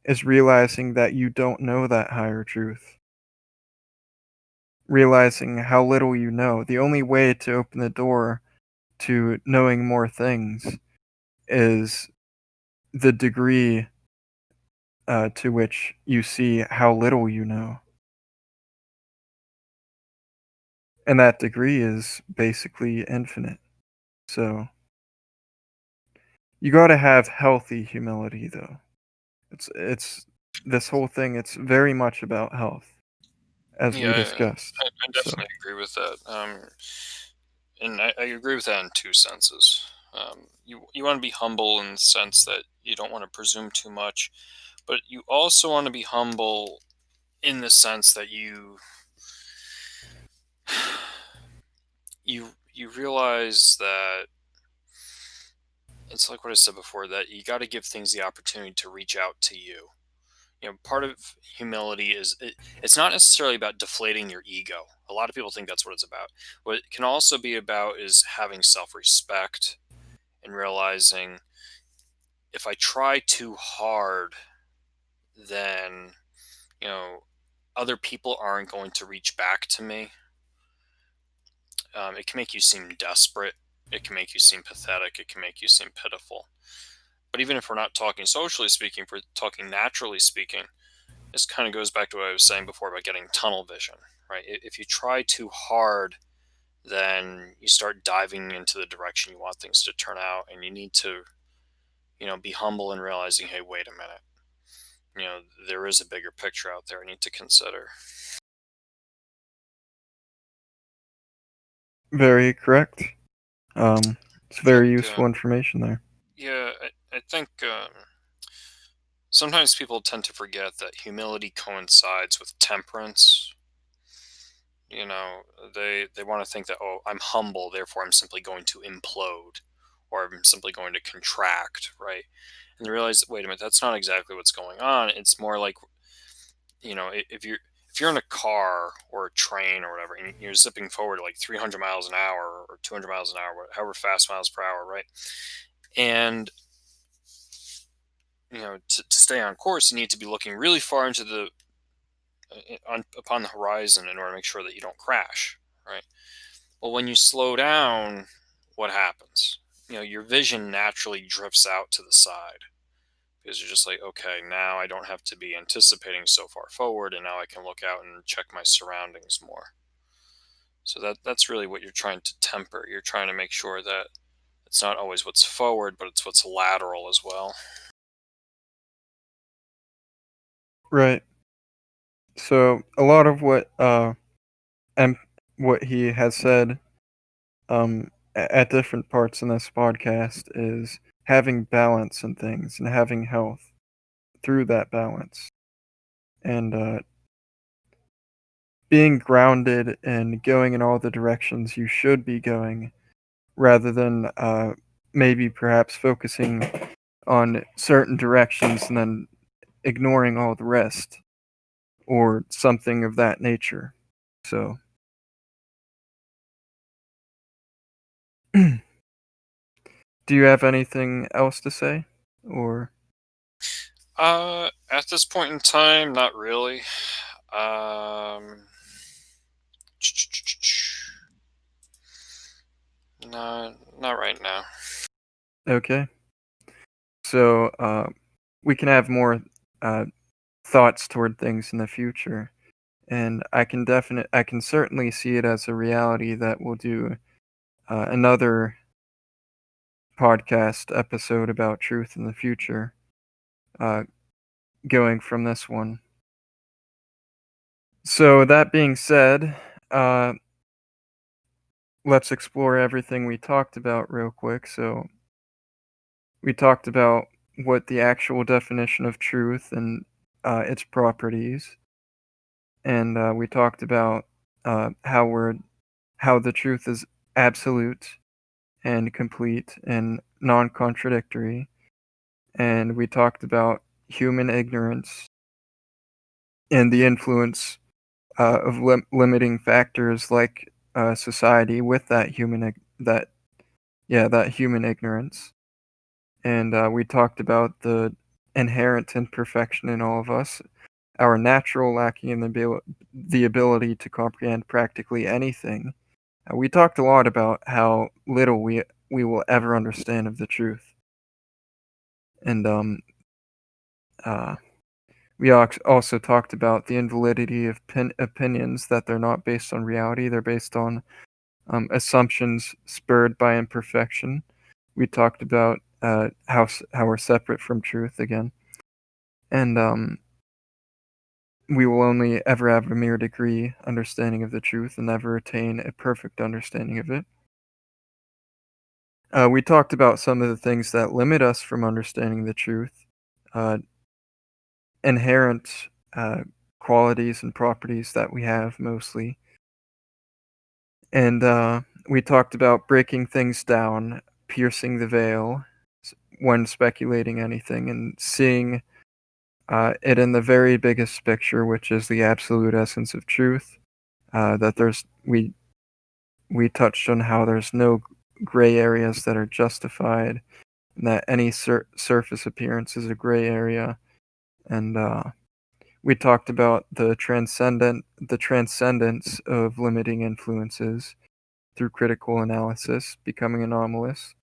is realizing that you don't know that higher truth. Realizing how little you know. The only way to open the door to knowing more things is the degree to which you see how little you know. And that degree is basically infinite. So you got to have healthy humility, though. It's this whole thing. It's very much about health, as we Yeah, discussed. I So definitely agree with that. And I agree with that in two senses. You want to be humble in the sense that you don't want to presume too much, but you also want to be humble in the sense that you realize that it's like what I said before, that you got to give things the opportunity to reach out to you. Part of humility is it's not necessarily about deflating your ego. A lot of people think that's what it's about. What it can also be about is having self-respect and realizing, if I try too hard, then you know other people aren't going to reach back to me. It can make you seem desperate. It can make you seem pathetic. It can make you seem pitiful. But even if we're not talking socially speaking, if we're talking naturally speaking, this kind of goes back to what I was saying before about getting tunnel vision, right? If you try too hard then you start diving into the direction you want things to turn out, and you need to, be humble and realizing, hey, wait a minute, there is a bigger picture out there I need to consider. Very correct. It's I think, very useful information there. yeah, I think sometimes people tend to forget that humility coincides with temperance. You know, they want to think that, oh, I'm humble, therefore I'm simply going to implode, or I'm simply going to contract, right? And they realize, wait a minute, that's not exactly what's going on. It's more like, if you're in a car or a train or whatever, and you're zipping forward like 300 miles an hour or 200 miles an hour, however fast miles per hour, right? And to stay on course, you need to be looking really far into upon the horizon in order to make sure that you don't crash, right? Well, when you slow down, what happens? Your vision naturally drifts out to the side because you're just like, okay, now I don't have to be anticipating so far forward, and now I can look out and check my surroundings more. So that's really what you're trying to temper. You're trying to make sure that it's not always what's forward, but it's what's lateral as well. Right. So a lot of and what he has said at different parts in this podcast is having balance in things and having health through that balance, and being grounded and going in all the directions you should be going, rather than maybe perhaps focusing on certain directions and then ignoring all the rest, or something of that nature. So, do you have anything else to say? Or, At this point in time, not really. Um, no, not right now. okay. So, we can have more uh, thoughts toward things in the future. And I can certainly see it as a reality that we'll do another podcast episode about truth in the future, uh, going from this one. So that being said, uh, let's explore everything we talked about real quick. So we talked about what the actual definition of truth and its properties, and we talked about how the truth is absolute and complete and non-contradictory, and we talked about human ignorance and the influence of limiting factors like society with that human ignorance, and we talked about the inherent imperfection in all of us, our natural lacking in the ability to comprehend practically anything. We talked a lot about how little we will ever understand of the truth, and uh, we also talked about the invalidity of opinions, that they're not based on reality; they're based on assumptions spurred by imperfection. We talked about how we're separate from truth again, and we will only ever have a mere degree understanding of the truth and never attain a perfect understanding of it. We talked about some of the things that limit us from understanding the truth, uh, inherent uh, qualities and properties that we have mostly. And we talked about breaking things down, piercing the veil when speculating anything, and seeing it in the very biggest picture, which is the absolute essence of truth. That we touched on how there's no gray areas that are justified, and that any surface appearance is a gray area. And we talked about the transcendence of limiting influences through critical analysis, becoming anomalous.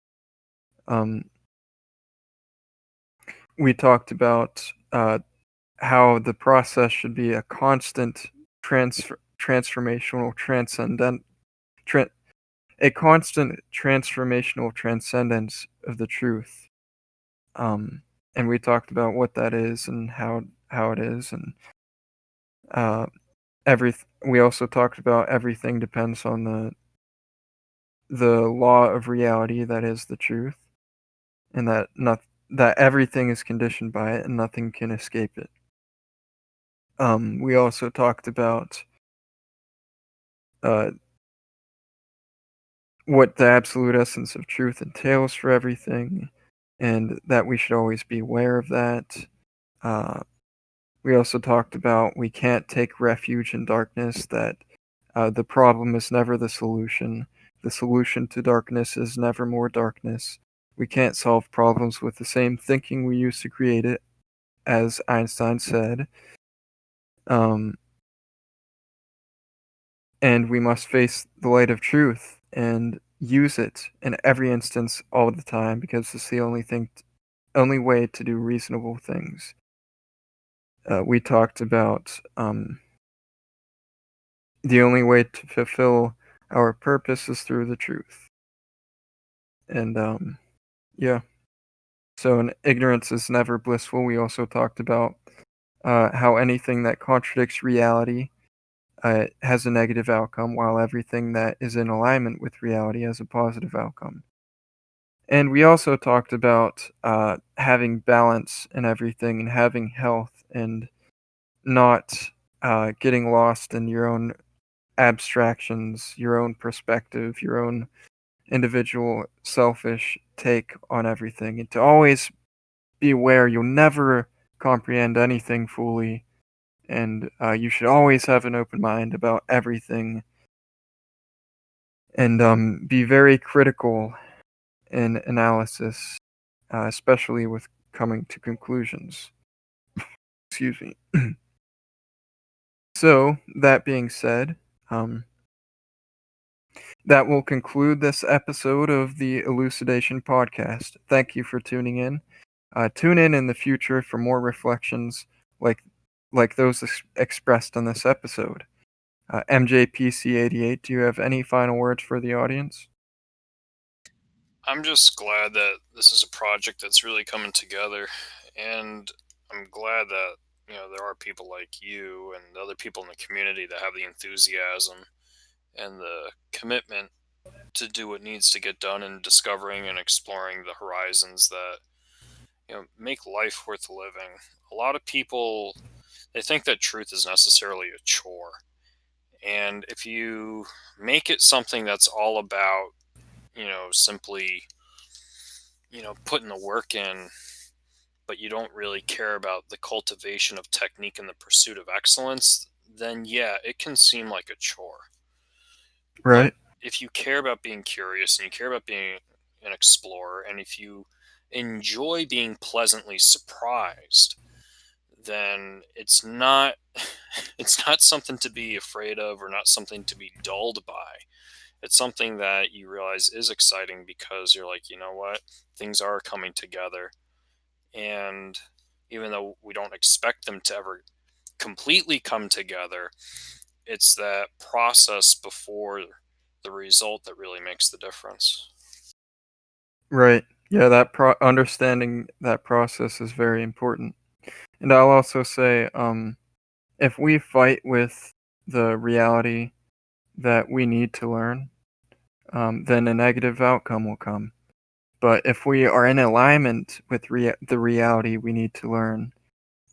Um, we talked about how the process should be a constant transformational, a constant transformational transcendence of the truth. And we talked about what that is and how it is, and uh, we also talked about everything depends on the law of reality, that is the truth, and that everything is conditioned by it and nothing can escape it. We also talked about uh, what the absolute essence of truth entails for everything, and that we should always be aware of that. Uh, we also talked about we can't take refuge in darkness, that the problem is never the solution. The solution to darkness is never more darkness. We can't solve problems with the same thinking we use to create it, as Einstein said. And we must face the light of truth and use it in every instance all the time, because it's the only way to do reasonable things. We talked about the only way to fulfill our purpose is through the truth. And yeah. So, ignorance is never blissful. We also talked about how anything that contradicts reality has a negative outcome, while everything that is in alignment with reality has a positive outcome. And we also talked about having balance in everything and having health, and not getting lost in your own abstractions, your own perspective, your own individual selfish take on everything, and to always be aware you'll never comprehend anything fully, and you should always have an open mind about everything, and be very critical in analysis, especially with coming to conclusions. Excuse me. So, that being said, that will conclude this episode of the Elucidation Podcast. Thank you for tuning in. Tune in the future for more reflections like those expressed on this episode. MJPC88, do you have any final words for the audience? I'm just glad that this is a project that's really coming together, and I'm glad that there are people like you and other people in the community that have the enthusiasm and the commitment to do what needs to get done in discovering and exploring the horizons that make life worth living. A lot of people, they think that truth is necessarily a chore, and if you make it something that's all about simply putting the work in, but you don't really care about the cultivation of technique and the pursuit of excellence, then yeah, it can seem like a chore. But Right. if you care about being curious and you care about being an explorer, and if you enjoy being pleasantly surprised, then it's not it's not something to be afraid of or not something to be dulled by. It's something that you realize is exciting because you're like, you know what? Things are coming together. And even though we don't expect them to ever completely come together, it's that process before the result that really makes the difference. Right. Yeah, understanding that process is very important. And I'll also say, if we fight with the reality that we need to learn, then a negative outcome will come. But if we are in alignment with the reality we need to learn,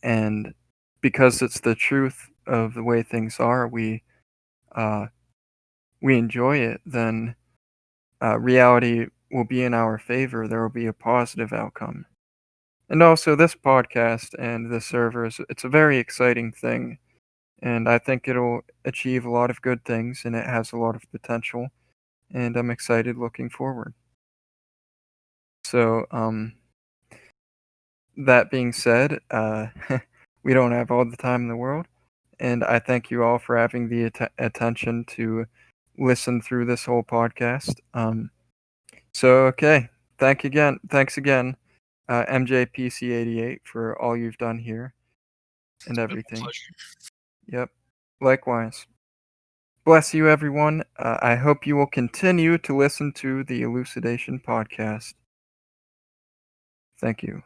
and because it's the truth of the way things are, uh, we enjoy it, then reality will be in our favor. There will be a positive outcome. And also, this podcast and the servers, it's a very exciting thing. And I think it'll achieve a lot of good things, and it has a lot of potential. And I'm excited looking forward. So, that being said, we don't have all the time in the world. And I thank you all for having the attention to listen through this whole podcast. So, okay. Thanks again, MJPC88, for all you've done here and It's been a everything. pleasure. Yep. Likewise. Bless you, everyone. I hope you will continue to listen to the Elucidation Podcast. Thank you.